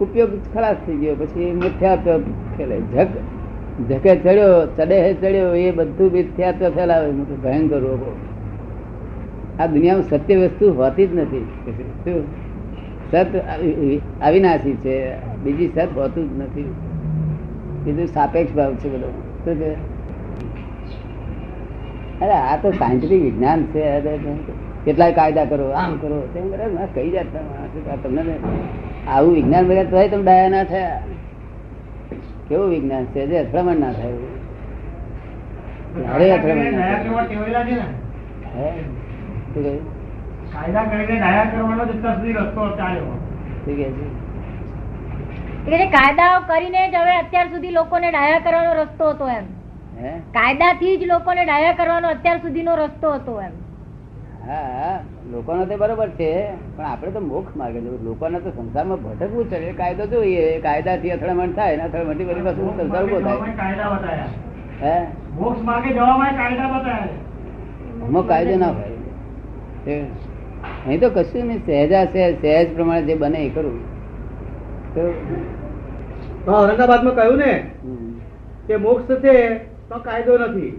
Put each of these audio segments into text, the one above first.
ઉપયોગ ખલાસ થઈ ગયો. પછી મિથ્યાત્વ ફેલાય. ઝકે ચડ્યો એ બધું મિથ્યાત્વ ફેલાવે. મોટું ભયંકર રોગો. આ દુનિયામાં સત્ય વસ્તુ હોતી જ નથી. શું સત અવિનાશી છે, બીજી સત હોતું જ નથી. બીજું સાપેક્ષ ભાવ છે બધો. શું છે? અરે આ તો સાયન્ટિફિક વિજ્ઞાન છે. કેટલાય કાયદા કરો, આમ કરો, તેમ કરો. કઈ જાતના તમને આવું વિજ્ઞાન મળ્યા તો તમે ડાયા ના થયા. કેવું વિજ્ઞાન છે જે અથડામણ ના થાય. કાયદાઓ કરીને જ હવે અત્યાર સુધી લોકોને ડાયા કરવાનો રસ્તો હતો એમ. કાયદાથી જ લોકોને ડાયા કરવાનો અત્યાર સુધીનો રસ્તો હતો એમ. હા, લોકોનો તો બરોબર છે, પણ આપડે તો મોક્ષ માર્ગે જવું. લોકોને તો સંસારમાં ભટકવું છે. કાયદો જોઈએ, કાયદાથી અથડામણ થાય ને અથડામણ બધી વસ્તુ સંસાર ઉભો થાય. આમાં કાયદો ના હોય. અહીં તો કશું નહીં. સહેજ પ્રમાણે જે બને એ કરવું. ઔરંગાબાદ માં કહ્યું ને કે મોક્ષ છે તો કાયદો નથી,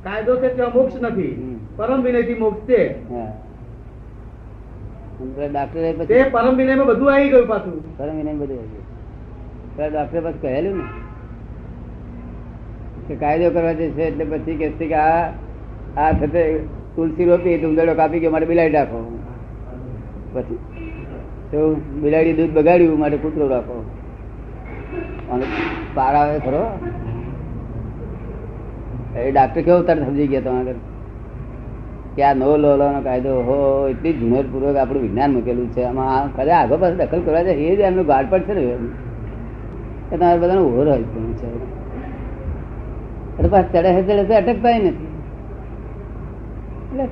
કાયદો છે ત્યાં મોક્ષ નથી, પરમ વિનય થી મોક્ષ છે. ડોક્ટરે પરમ વિનય માં બધું આવી ગયું. પાછું પરમ વિનય બધું આવી ગયું. ડોક્ટરે પછી કહેલું ને કે કાયદો કરવા જશે એટલે પછી કે આ થતે તુલસી રોપી ઉંદરડો કાપી ગયો માટે બિલાડી રાખો. પછી તો બિલાડી દૂધ બગાડ્યું માટે કૂતરો રાખો. પાર આવે ખરો. એ ડાક્ટર કેવો તરત સમજી ગયા તમારે કે આ નો લો નો કાયદો હો એટલી ઝુમેર પૂર્વક આપણું વિજ્ઞાન મૂકેલું છે. આમાં ખરે આગળ પાસે દખલ કરવા જાય એ જ એમનું ગાડપટ છે ને. એ તમારે બધાને ઓવર હોય છે. એટલે પાછ ચડે અટકતા નથી. એટલે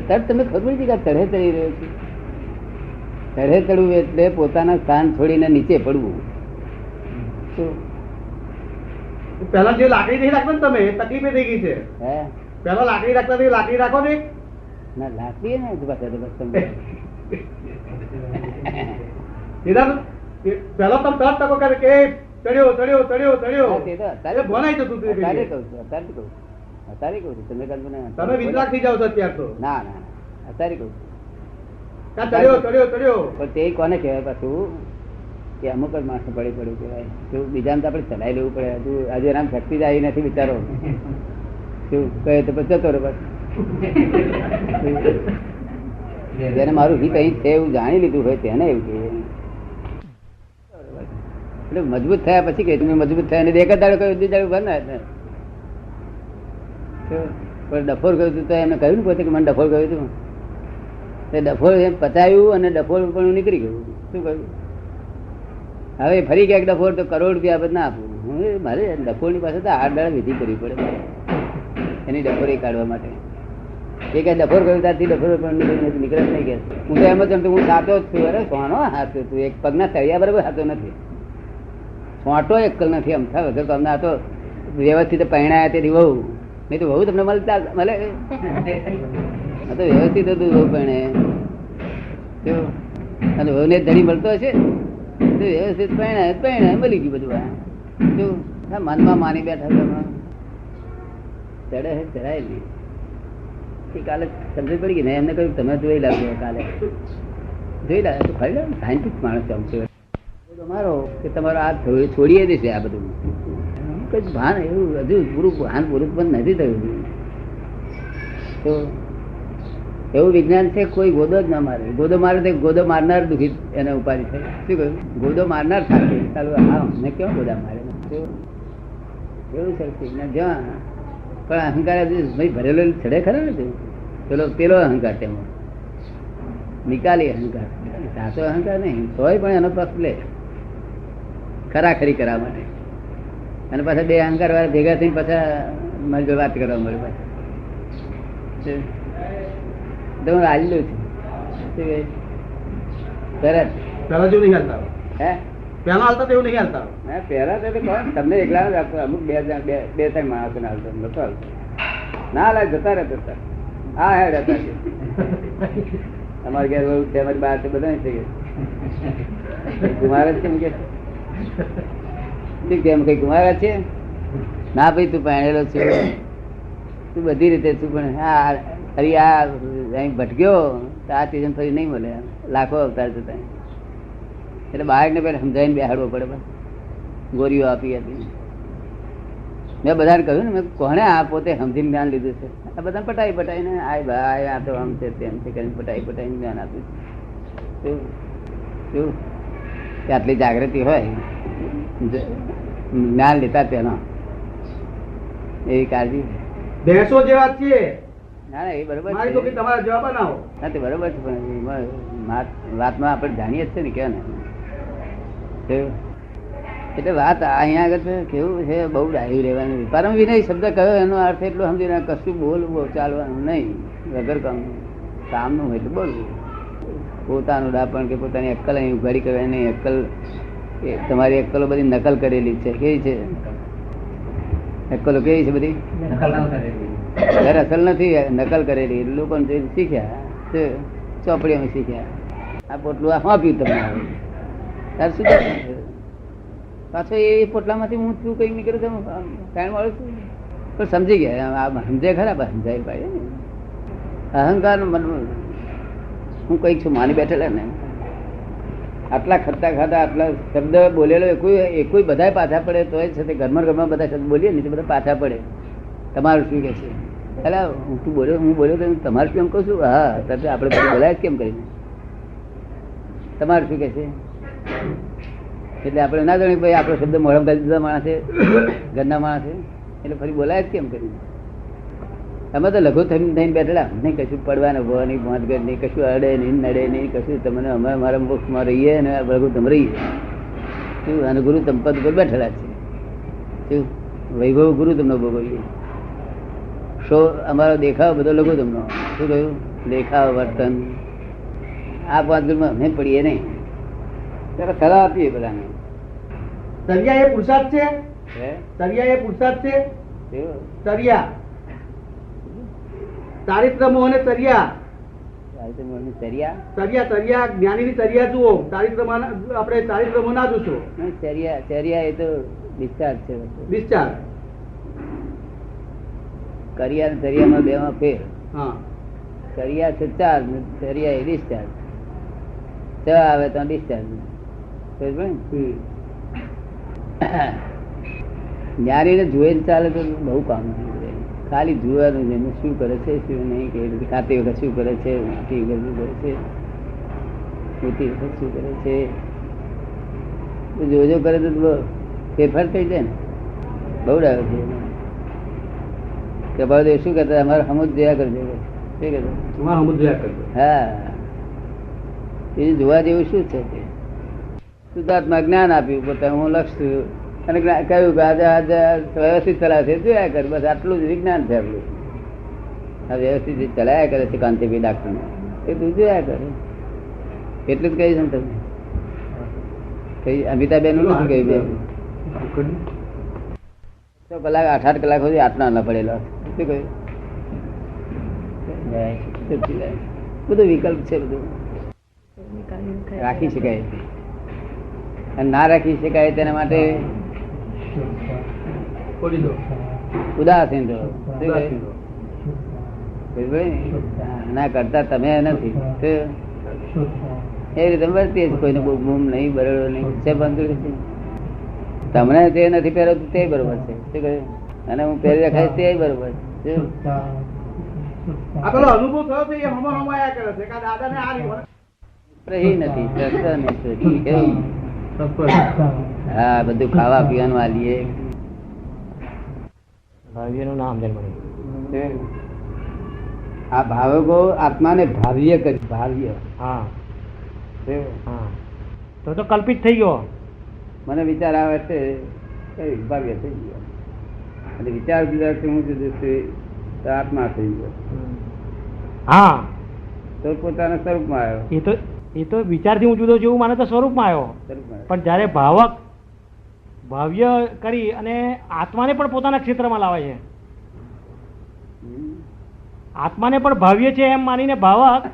તરત તમને ખબર પડી કે ચડે ચડી રહ્યો છે. ચડે ચડવું એટલે પોતાના સ્થાન છોડીને નીચે પડવું. પેલા જે લાકડી નહીં રાખતા તમે તકલીફ થઈ ગઈ છે. પેલા લાકડી રાખતા લાકડી રાખો ને. ના લાકડી ને પેલો તમે તરત તકો કરે કે ચડ્યો ચડ્યો ચડ્યો ચડ્યો ભણાઈ જતું. અત્યારે કહું છું તમે વિતરાગ થઈ જાવ છો અત્યાર તો. ના ના અત્યારે કહું છું ચડ્યો ચડ્યો ચડ્યો. પણ તે કોને કહેવાય પાછું કે અમુક જ માણસો પડ્યું કહેવાય. શું બીજાને તો આપણે ચલાવી લેવું પડે. હજુ આજે એનામ શક્તિ જ આવી નથી વિચારો. શું કહે તો પછી જતો રહે. જેને મારું હિત અહીં છે એવું જાણી લીધું હોય તેને એવું કે એટલે મજબૂત થયા પછી કે તમે મજબૂત થયા એક જ દાડો કહ્યું દાડો ભરનાર પણ ડફોર કહ્યું હતું તો એમને કહ્યું ને પોતે કે મને ડફોર કહ્યું હતું. તે ડફોર એમ પચાયું અને ડફોર પણ નીકળી ગયું. શું કહ્યું? હવે ફરી ક્યાંક ડફોર તો કરોડ રૂપિયા બધું ના આપવું. મારે ડફોરની પાસે તો 8 દાડા વિધિ કરવી પડે એની ડફોરી કાઢવા માટે. એ કઈ ડફોર કર્યું ત્યારથી ડફોર નીકળે જ નહીં. કે હું તો એમ જ જમતો હું સાચો જ છું. અરે સોનો હાથ તું એક પગના તળિયા બરાબર હાથો નથી. સોટો એકલ નથી અમથા વગર. તમને આ તો વ્યવસ્થિત પહેણાયા તેથી વહુ નહીં તો વહુ તમને મળતા મળે. આ તો વ્યવસ્થિત હતું વહુ પહેણે અને વહુને ધણી મળતો હશે વ્યવસ્થિત પહેણાય મળી ગયું બધું. શું મનમાં માની બેઠા ચડે ચડાય નહીં. કાલે સમજ પડી ગઈ ને એમને કહ્યું તમે જોઈ લાવજો. કાલે જોઈ લાવે ફરી લે. સાયન્ટિસ્ટ માણસ આમ છે તમારો કે તમારો આ છોડીએ દેશે આ બધું. કઈ ભાન એવું હજુ પૂરું ભાન પૂરું પણ નથી થયું. તો એવું વિજ્ઞાન છે કોઈ ગોદો જ ના મારે. ગોદો મારે તો ગોદો મારનાર દુઃખી એને ઉપાધિ થાય. શું કહ્યું? ગોદો મારનાર થાય ચાલુ. હા મેં કેવા ગોદા મારે એવું છે વિજ્ઞાન. જ્યાં પણ અહંકાર ભાઈ ભરેલો ચડે ખરો ને પેલો અહંકાર તેમાં નિકાલી અહંકાર સાચો અહંકાર નહીં તોય પણ એનો પક્ષ લે ખરાખરી કરવા માટે. અને પાછા બે અહંકાર વાળા ભેગા થઈને પાછા મારી જોડે વાત કરવા મળે. પાછું હું રાજલું છું તરત પેલા જેવું નહીં હાલતા. હે પેલા હાલતા એવું નહીં હાલતા. પેલા તો તમને એકલા રાખતો. અમુક બે ત્રણ માણસો ને હાલતો નતો હાલતો. ના લાગ જતા રહેતા. હા હેડ હતા અમારે ઘેર છે અમારી બહાર છે બધા છે. કુમાર જ છે એમ કે શું કેમ કઈ કુમાર છે? ના ભાઈ તું પહેણેલો છે, તું બધી રીતે તું પણ હા ફરી આ અહીં ભટક્યો તો આ સ્ટેશન ફરી નહીં મળે, લાખો અવતાર જતા. એટલે બાળકને પહેલા સમજાવીને બેહાડવો પડે. બસ ગોરીઓ આપી હતી. મેં બધાને કહ્યું ને, મેં કોને આ પોતે સમજીને જ્ઞાન લીધું છે, આ બધા પટાઈને આય ભાઈ આ તો આમ છે તેમ છે કરીને પટાઈને જ્ઞાન આપ્યું. શું શું કે આટલી જાગૃતિ હોય જ્ઞાન લેતા તેનો એવી કાળજી. ભેંસો જેવા છીએ. ના ના એ બરોબર મારી તો કઈ તમારા જવાબ ના આવો. ના તે બરોબર છે, પણ વાતમાં આપણે જાણીએ જ છે ને કે ને. એટલે વાત અહીંયા આગળ કેવું છે, બહુ ડાયું રહેવાનું. પરમ વિનય શબ્દ કયો એનો અર્થ એટલો સમજીને કશું બોલવું ચાલવાનું નહીં, વગર કામનું હોય તો બોલવું. પોતાનું ડાપણ કે પોતાની અક્કલ અહીં ઉઘાડી કરવાની નહીં. અક્કલ તમારી અક્કલો બધી નકલ કરેલી છે. કેવી છે અક્કલો? કેવી છે બધી? ઘર અસલ નથી, નકલ કરેલી. લોકોને જોઈને શીખ્યા, ચોપડીઓમાં શીખ્યા. આ પોટલું આ આપ્યું તમને તાર શું પાછો એ પોટલામાંથી હું શું કઈ નીકળ્યું છું કાયમ વાળું છું. પણ સમજી ગયા, સમજે ખરા, સમજાય ભાઈ. અહંકાર મનમાં હું કઈક છું માની બેઠેલા ને. આટલા ખટ્ટા ખાતા આટલા શબ્દ બોલેલો કોઈ બધા પાછા પડે તો છે તે ઘરમાં બધા શબ્દ બોલીએ ને તો બધા પાછા પડે. તમારું શું કે છે? એટલે હું બોલ્યો તો તમારું શું એમ કહું છું? હા ત્યારે આપણે બધું બોલાય જ કેમ કરીને? તમારું શું કે છે? એટલે આપણે ના જાણીએ ભાઈ આપણો શબ્દ મોઢામાં ગાલી દીધા માણસ છે, ઘરના માણસ છે, એટલે ફરી બોલાય જ કેમ કરીને? અમે તો લઘુ થઈને બેઠેલા નહીં, કશું પડવાનું ભો નહીં, મોજગર નહીં, કશું અડે નહીં, નડે નહીં, કશું તમને અમે અમારા મોક્ષમાં રહીએ અને લઘુ તમે રહીએ શું. અને ગુરુ તંપદ ઉપર બેઠેલા છે શું, વૈભવ ગુરુ તમને ભોગવીએ. શો અમારો દેખાવ બધો લઘુ તમને. શું કહ્યું? દેખાવ વર્તન આ 5 ગુણમાં અમે પડીએ નહીં. ત્યારે સલાહ આપીએ બધાને. તરિયા એ પુરુષાર્થ છે. તરિયા એ પુરુષાર્થ છે. તરિયા ચારિત્રમો અને તરિયા. તરિયા જ્ઞાનીની તરિયા જુઓ, ચારિત્રમાં આપણે ચારિત્રમો ના જોશો. ચર્યા એ તો ડિસ્ચાર્જ છે. ડિસ્ચાર્જ કરિયા ને ચર્યામાં બે માં ફેર. હા, કરિયા છે ચાર્જ, ચર્યા એ ડિસ્ચાર્જ. ચ આવે તો ડિસ્ચાર્જ. જ્ઞાની ને જોઈને ચાલે તો બહુ કામ. ખાલી જોવાનું છે શું કરે છે શું નહીં, કે ખાતી વખત શું કરે છે, ઉઠતી વખત શું કરે છે, ઉઠતી વખત શું કરે છે, જોજો કરે તો ફેરફાર થઈ જાય ને. બહુ ડાયો છે કે ભાઈ શું કરતા અમારે સમજ જોયા કરજો. શું કહેતા સમજ જોયા કરજો. હા એ જોવા જેવું શું છે તે શુદ્ધાત્મા જ્ઞાન આપ્યું પોતાનું હું લક્ષ અને કહ્યું કે આજે વ્યવસ્થિત ચલાવે છે જોયા કરે. બસ આટલું જ વિજ્ઞાન છે આપણું. આ વ્યવસ્થિત ચલાયા કરે છે કાંતિભાઈ ડાક્ટર એ તું જોયા કરે. એટલું જ કહ્યું છે ને તમે કઈ અમિતાબેન નું નથી કહ્યું? 6 કલાક 8 કલાક સુધી આટલા ના પડેલા. શું કહ્યું? બધું વિકલ્પ છે, બધું રાખી શકાય અને ના રાખી શકાય તેના માટે ઉદાસીન ના કરતા તમે નથી એ રીતે વર્તીએ કોઈને બહુ બૂમ નહીં, બરોબર નહીં છે. તમને તે નથી પહેરવતું તે બરોબર છે. શું કહ્યું? અને હું પહેરી રખાય તે બરોબર છે. અનુભવ થયો છે એ હમાયા કરે છે કે દાદાને આ નથી. કેવું? હા બધું ખાવા પીવાનું આલીએ. આ ભાવકો આત્માને ભાવ્ય કરી. ભાવ્ય તો કલ્પિત થઈ ગયો. મને વિચાર આવે છે ભાવ્ય થઈ ગયો અને વિચાર હું જુદું છું તો આત્મા થઈ ગયો. હા તો પોતાના સ્વરૂપમાં આવ્યો. એ તો વિચારથી હું જુદો છું એવું માને તો સ્વરૂપમાં આવ્યો. પણ જયારે ભાવ્ય કરી અને આત્માને પણ પોતાના ક્ષેત્રમાં લાવે છે. આત્માને પણ ભાવ્ય છે એમ માનીને ભાવક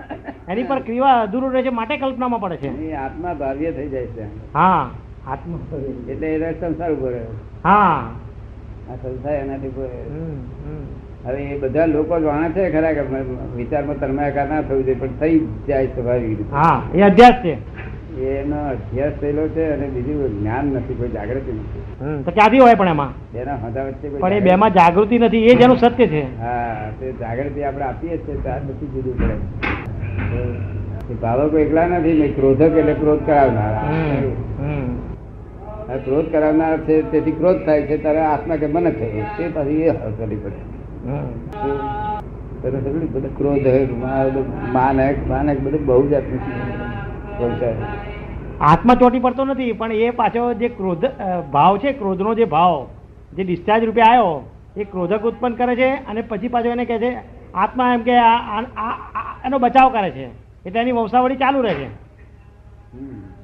એની પર ક્રિયા અધૂરું રહે છે માટે કલ્પનામાં પડે છે. એ આત્મા ભાવ્ય થઈ જાય છે. હા આત્મા એટલે એ સંસાર ઉભો રહ્યો. હા આ સંસાર એનાથી ઉભો રહ્યો. હવે એ બધા લોકો જાણે છે ખરા કે વિચારમાં તન્માયાકાર ના થવું જોઈએ, પણ થઈ જાય સ્વાભાવિક રીતે. હા એ અભ્યાસ છે. એનો અભ્યાસ થયેલો છે અને બીજું જ્ઞાન નથી, કોઈ જાગૃતિ નથી. તો ક્યાંથી હોય પણ એમાં બેના હોદા વચ્ચે કોઈ પણ એ બેમાં જાગૃતિ નથી, એ જેનું સત્ય છે. હા, તે જાગૃતિ આપણે આપીએ છીએ ત્યાર પછી જુદું પડે. એ ભાવકો એકલા નથી, ક્રોધક એટલે ક્રોધ કરાવનારા. ક્રોધ કરાવનાર છે, તેથી ક્રોધ થાય છે ત્યારે આત્મા કે મને થયું તે પછી એ હરકલી પડે. ક્રોધ માનક બધું બહુ જાતનું છે. આત્મા ચોટી પડતો નથી, પણ એ પાછો જે ક્રોધ ભાવ છે, ક્રોધનો જે ભાવ જે ડિસ્ચાર્જ રૂપે આવ્યો એ ક્રોધક ઉત્પન્ન કરે છે અને પછી પાછો એને કહે છે આત્મા એમ કે એનો બચાવ કરે છે, એટલે એની વંશાવળી ચાલુ રહે છે.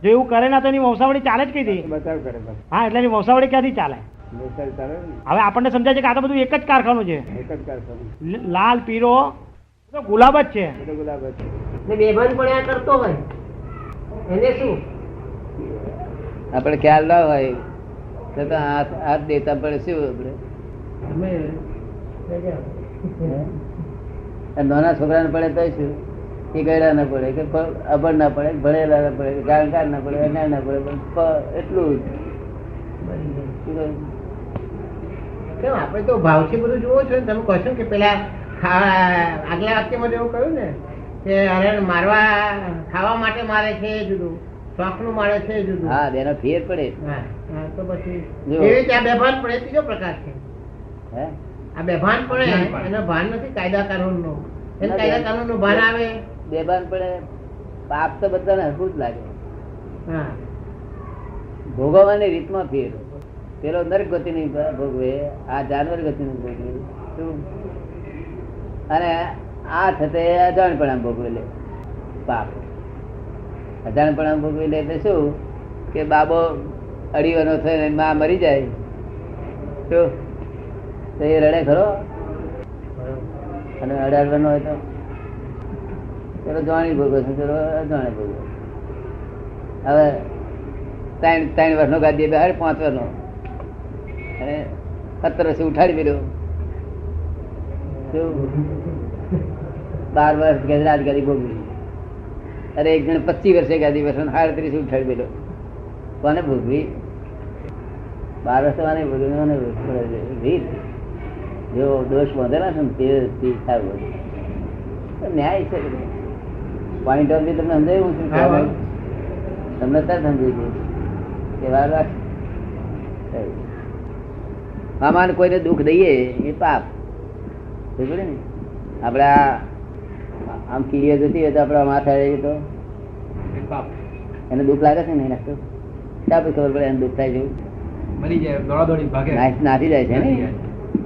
જો એવું કરે ના તો એની વંશાવળી ચાલે જ કઈ દી બચાવ કરે. હા, એટલે એની વંશાવળી ક્યાંથી ચાલે? હવે આપણને સમજાય છે કે આ તો બધું એક જ કારખાનું છે. એક જ કારખાનું. લાલ પીળો તો ગુલાબ જ છે. ગુલાબ જ છે. બેભાન પણ આ કરતો હોય એને શું આપણે ખ્યાલ ના હોય તો હાથ દેતા પડે. શું આપણે નાના છોકરાને પડે તો શું એ ગયડા ના પડે કે અભણ ના પડે, ભણેલા ના પડે, જાણકાર ના પડે, અન્યાય ના પડે, એટલું જ. આપણે તો ભાવથી બધું જોવો છો ને. તમે કહો છો કે પેલા આગલા વાક્યમાં એવું કહ્યું ને કે હરણ મારવા ખાવા માટે મારે છે એ જુદું, શોખનું મારે છે એ જુદું. હા, એનો ફેર પડે. તો પછી એવી રીતે આ બેભાન પડે ત્રીજો પ્રકાર છે. આ બેભાન પડે એનો ભાન નથી કાયદા કાનૂન નો. એને કાયદા કાનૂન નું ભાન આવે. બેભાન પડે પાપ તો બધાને હરખું જ લાગે. ભોગવવાની રીતમાં ફેર. પેલો નરક ગતિ નહીં ભોગવે, આ જાનવર ગતિ નહીં ભોગવે. શું? અને આ થતે અજાણપણા ભોગવે લે પાપ. અજાણપણા ભોગવી લે એટલે શું કે બાબો અડીવાનો થયો ને માં મરી જાય તો એ રડે ખરો? અને અડાડવાનો હોય તો પેલો જાણી ભોગવે છે, પેલો અજાણે ભોગવે. હવે 3 વર્ષનો ગાદી 5 વર્ષનો અને 17 વર્ષે ઉઠાડી મેળ્યો. 12 વર્ષ ગજરાજ ગાદી ભોગવી. અરે એક જણ 25 વર્ષે ગાદી વર્ષ 38 ઉઠાડી મેળ્યો. કોને ભોગવી? 12 વર્ષ રીત જો દોષ બાંધેલા છે ને તે સારું ન્યાય છે. પોઈન્ટ ઓફ વ્યુ તમને સમજાયું છું? તમને ત્યારે સમજી ગયું કે વાર રાખ. આમાં કોઈને દુઃખ દઈએ એ પાપ. ને આપડે આમ કીડીઓ જતી હોય તો આપડે માથા રહીએ તો એને દુઃખ લાગે છે ને? નાખતો ત્યાં પછી ખબર પડે એને દુઃખ થાય જેવું નાસી જાય છે ને,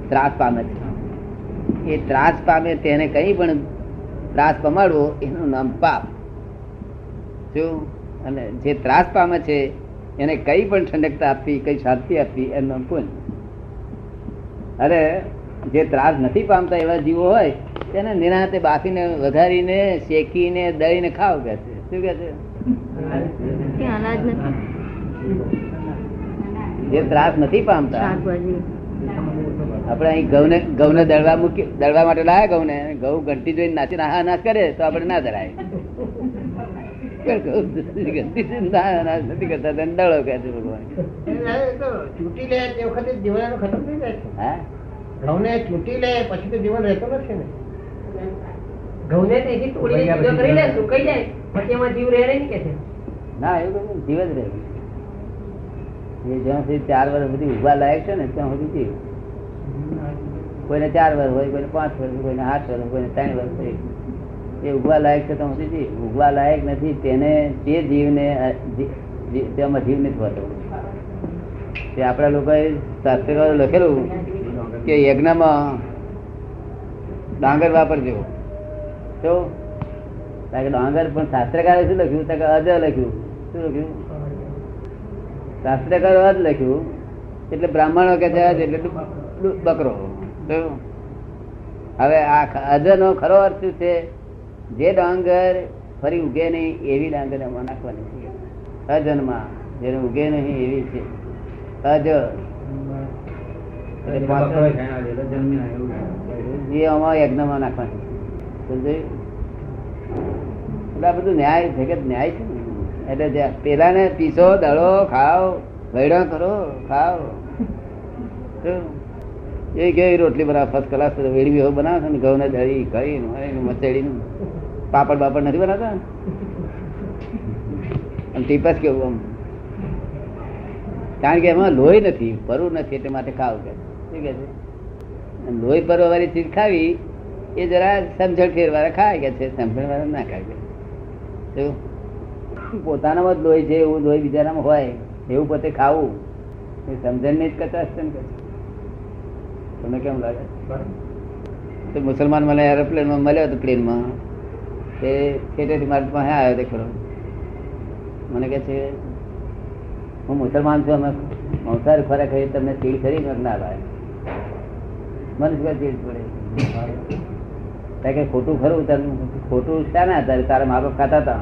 ત્રાસ પામે છે. એ ત્રાસ પામે તેને કઈ પણ ત્રાસ પમાડવો એનું નામ પાપ. શું? અને જે ત્રાસ પામે છે એને કઈ પણ ઠંડકતા આપવી, કઈ શાંતિ આપવી એનું નામ પુણ્ય. અરે જે ત્રાસ નથી પામતા એવા જીવો હોય તેને નિરાંતે બાફીને વધારીને શેકીને દળીને ખાવ કે છે. શું કે છે? જે ત્રાસ નથી પામતા. આપણે અહીં ઘઉં ને દળવા માટે લાયા ઘઉં ને, ઘઉં ઘંટી જોઈને નાચી નાશ કરે તો આપણે ના દળાય. નથી કરતા દળો કે છે ભગવાન. ચૂંટી લે તે વખતે જીવન ખતમ થઈ જાય છે. હા, ઘઉંને ચૂંટી લે પછી તો જીવન રહેતો નથી ને. ઘઉંને તેથી તોડીને જુદો કરી લે, સુકાઈ જાય પછી એમાં જીવ રહે નહીં કે છે? ના, એવું જીવ જ રહે. એ જ્યાં સુધી 4 વર્ષ સુધી ઉભા લાયક છે ને ત્યાં સુધી જીવ. કોઈને 4 વર્ષ હોય, કોઈને 5 વર્ષ, કોઈને 8 વર્ષ, કોઈને 3 વર્ષ હોય. એ ઉગવા લાયક છે ત્યાં સુધી જીવ. ઉગવા લાયક નથી તેને તે જીવને તેમાં જીવ નથી હોતો. તે આપણા લોકોએ શાસ્ત્રકારો લખેલું કે યજ્ઞમાં ડાંગર વાપરજો. તો ડાંગર પણ શાસ્ત્રકારે શું લખ્યું? અજ લખ્યું. શું લખ્યું? શાસ્ત્રકારો અજ લખ્યું એટલે બ્રાહ્મણો કે છે એટલે બકરો. હવે આ અજનો ખરો અર્થ શું છે? જે ડાંગર ફરી ઉગે નહીં એવી ડાંગર એમાં નાખવાની છે. અજન્મા જેને ઉગે નહીં એવી છે અજ. એ આમાં યજ્ઞમાં નાખવાની સમજાયું? એટલે આ બધું ન્યાય જગત ન્યાય છે ને. એટલે પેલા ને પીસો દળો ખાઓ વૈડા કરો ખાઓ. એ કેવી રોટલી બનાવે ફર્સ્ટ ક્લાસ વેડવી બનાવે છે ને ઘઉં ને દળી કરી મચેડી પાપડ બાપડ નથી બનાવતા. ટીપસ કેવું આમ કારણ કે એમાં લોહી નથી પરવું નથી એટલે માટે ખાવ કે શું કે છે? લોહી પરવા વાળી ચીજ ખાવી એ જરા સમજણ ફેરવાળા ખાય કે છે, સમજણ વાળા ના ખાય કે પોતાનામાં જ લોહી છે એવું લોહી બીજાનામાં હોય એવું પોતે ખાવું એ સમજણ ની જ કચાશ છે ને. તમને કેમ લાગે? તો મુસલમાન મને એરોપ્લેનમાં મળ્યો હતો પ્લેનમાં તે છેટેથી મારી પાસે આવ્યો તે ખરો મને કહે છે હું મુસલમાન છું અમે મંસાર ખોરાક ખાઈ તમને ચીડ કરી ના લાવે મને શું ચીડ પડે કે ખોટું ખરું તારું ખોટું શા ના હતા તારા મા બાપ ખાતા હતા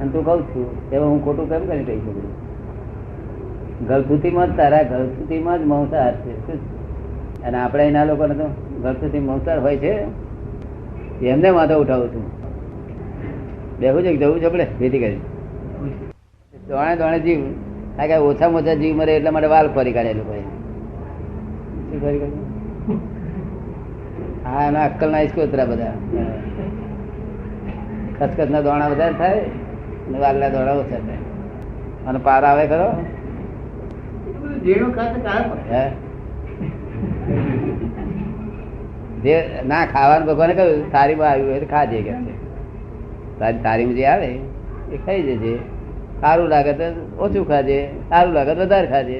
અને તું કઉ છું એમાં હું ખોટું કેમ કરી કહી શકું? ગળથુથીમાં જ તારા ગળથુથીમાં જ મંસાર છે અને આપણે એના લોકોને તો ગળથુથી મંસાર હોય છે એમને માથે ઉઠાવું છું બેહું છે જવું છે આપણે ભેટી કરી દોણે દોણે જીવ કારણ કે ઓછામાં ઓછા જીવ મરે એટલા માટે વાલ ફરી કાઢે લોકો શું ફરી કાઢે? હા એના અક્કલ ના ઇસ્કોતરા બધા ખસખસ ના દોણા વધારે થાય અને વાલના દોણા ઓછા થાય અને પાર આવે ખરો જે ના ખાવાનું ભગવાને કહ્યું થાળીમાં આવ્યું હોય તો ખાજે કે તારી થાળીમાં જે આવે એ ખાઈ જજે. સારું લાગે તો ઓછું ખાજે, સારું લાગે તો વધારે ખાજે.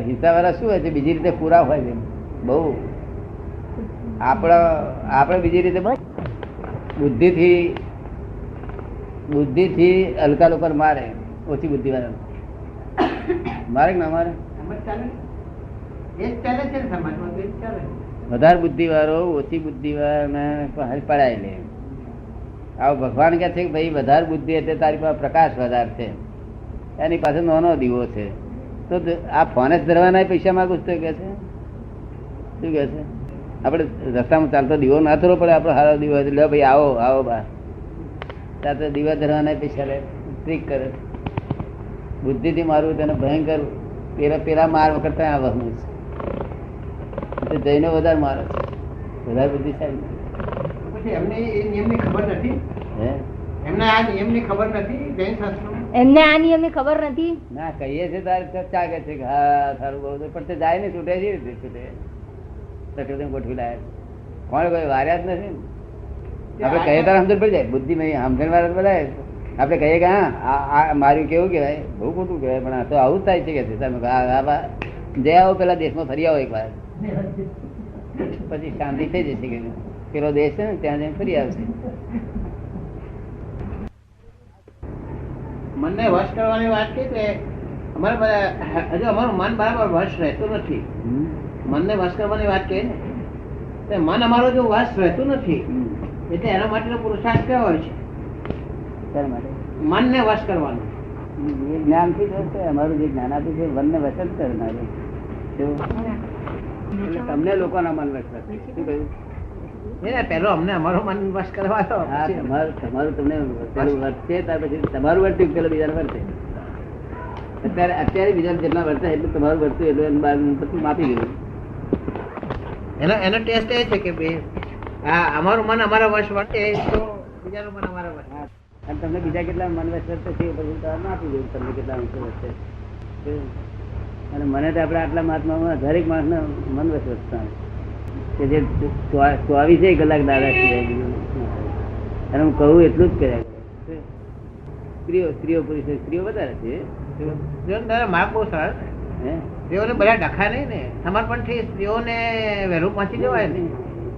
હિંસા વાળા શું હોય છે બીજી રીતે પૂરા હોય છે બહુ. આપણે બીજી રીતે બુદ્ધિથી હલકા લોકો મારે, ઓછી બુદ્ધિ વાળા મારે કે ના મારે? વધારે બુદ્ધિ વાળો ઓછી બુદ્ધિ વાળા પડાય લે. આવું ભગવાન કે છે કે ભાઈ વધારે બુદ્ધિ એટલે તારી પાસે પ્રકાશ વધારે છે, એની પાસે નાનો દીવો છે, તો આ ફોને જ ધરવાના પૈસા માંગુ તો કે છે શું કે છે? આપણે રસ્તામાં ચાલતો દીવો ના થવો પડે આપણો સારો દીવો લે ભાઈ આવો આવો બા ત્યાં તો દીવા ધરવાના પૈસા લે ટ્રીક કરે. બુદ્ધિથી મારવું તેને ભયંકર પેલા માર કરતા આવવાનું છે. જઈને વધારે મારે છે, વધારે બુદ્ધિશાળી. એમને એ નિયમની ખબર નથી, એમને આ નિયમની ખબર નથી જૈન શાસ્ત્રોમાં. એમને આ નિયમની ખબર નથી. ના કહીએ છે તારે ચર્ચા કે છે કે હા સારું બહુ પણ તે જાય ને છૂટે છે છૂટે પ્રકૃતિ ગોઠવી લાયા કોણ કોઈ વાર્યા જ નથી. આપણે કહીએ તારે સમજણ પડી જાય બુદ્ધિ નહીં સમજણ વાળા બધા. આપણે કહીએ કે હા મારું કેવું કહેવાય બહુ ખોટું કહેવાય પણ આ તો આવું જ થાય છે કે તમે જઈ આવો પેલા દેશમાં ફરી આવો એક વાર પછી શાંતિ થઈ જશે કે પેલો દેશ છે ને ત્યાં જઈને ફરી આવશે. મનને વશ કરવાની વાત છે કે અમારે હજુ અમારું મન બરાબર વશ રહેતું નથી. મનને વશ કરવાની વાત કહે ને મન અમારો જો વશ રહેતું નથી એટલે એના માટેનો પુરુષાર્થ કેવો હોય છે? મનને વશ કરવાનું જ્ઞાન થી થશે. અમારું જે જ્ઞાન આપ્યું છે મનને વશ જ કરનારું. તમને લોકોના મન વશ થશે. શું કહ્યું? પેલો અમને અમારું મન વશ કરવા તમારું તમને પેલું વર્તશે ત્યાર પછી તમારું વર્ત્યું પેલો બીજાને વર્તે. અત્યારે બીજા જેટલા વર્તે એટલું તમારું વર્ત્યું એટલું પછી માપી ગયું. એનો ટેસ્ટ એ છે કે ભાઈ અમારું મન અમારા વશ વર્તે તો બીજાનું મન અમારા વશ. અને તમને બીજા કેટલા મન વશ વર્તે છે પછી માપી ગયું તમને કેટલા અંશ વર્તે. અને મને તો આપણે આટલા મહાત્મામાં દરેક માણસને મન વશ વર્તતા કે જે 24 કલાક દાદા સિવાય અને હું કહું એટલું જ કર્યા. સ્ત્રીઓ પુરુષો સ્ત્રીઓ વધારે છે. માર્ગ બહુ સરળ. સ્ત્રીઓને બધા ડખા નહીં ને સમર્પણથી સ્ત્રીઓને વહેલું પહોંચી જવાય ને.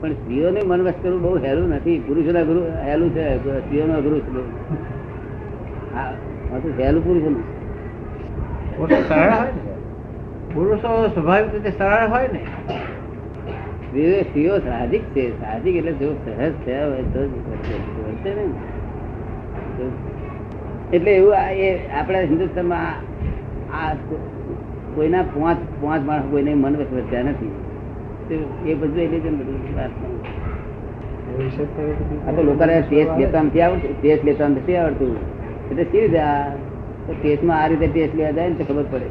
પણ સ્ત્રીઓને મન વશ કરવું બહુ હેલું નથી. પુરુષોને અઘરું હેલું છે, સ્ત્રીઓનું અઘરું છે. હા હેલું પુરુષોનું સરળ હોય ને. પુરુષો સ્વાભાવિક રીતે સરળ હોય ને સ્ત્રીઓ સાહજિક છે. સાહજિક એટલે જો સહજ થયા હોય તો જ વર્તે ને. એટલે એવું એ આપણા હિન્દુસ્તાનમાં આ કોઈના પાંચ માણસ કોઈને મન વધ્યા નથી. એ બધું એટલે જ બધું વાત નહીં. આ તો લોકોને ટેસ્ટ લેતા નથી આવડતું. ટેસ્ટ લેતા નથી આવડતું એટલે સી રીતે આ ટેસ્ટમાં આ રીતે ટેસ્ટ લેવા જાય ને તો ખબર પડે.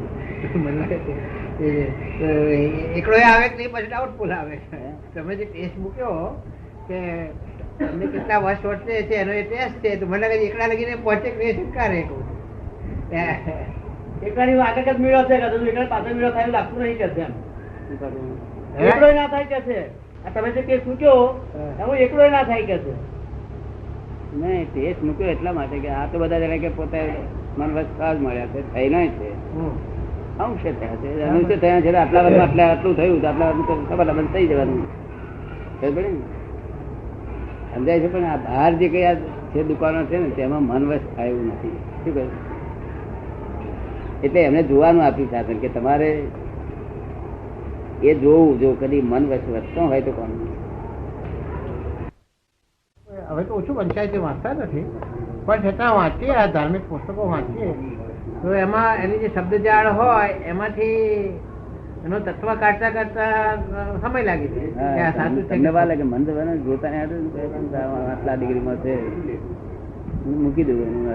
એકડો આવે કે નહીં પછી ડાઉટફુલ આવે. તમે જે ટેસ્ટ મૂક્યો કે તમને કેટલા વર્ષ વર્ષે છે એનો એ ટેસ્ટ છે તો મને લાગે એકડા લગીને પહોંચે કે નહીં શંકા રહે. એકલાની આગળ જ મેળો છે કે એકલા પાછળ મેળો થાય લાગતું નહીં કે છે. એકલો ના થાય કે છે. તમે જે કેસ મૂક્યો એમાં એકલો ના થાય કે છે. નહીં, ટેસ્ટ મૂક્યો એટલા માટે કે આ તો બધા જણા કે પોતે મન વસ્તુ મળ્યા છે, થઈ નહીં છે, અંશે થયા છે, અનુષ્ય થયા છે. આટલા વર્ષમાં આટલું થયું તો આટલા વર્ષ ખબર બંધ થઈ જવાનું. ખબર પડે ને? સમજાય છે. પણ આ બહાર જે કઈ આ જે દુકાનો છે ને તેમાં મન વસ્ત થાય એવું નથી. શું કહ્યું? એટલે એમને જોવાનું આપ્યું સાધન કે તમારે એ જોવું. જો કદી મન વસ્ત વધતો હોય તો કોણ. હવે તો ઓછું પંચાયતી વાંચતા નથી પણ છતાં વાંચીએ આ ધાર્મિક પુસ્તકો વાંચીએ તો એમાં એની જે શબ્દજાળ હોય એમાંથી એનો તત્વ કાઢતા સમય લાગી જાય. સાચું તમને વાર લાગે મન જોતા આટલા ડિગ્રીમાં છે મૂકી દઉં એનું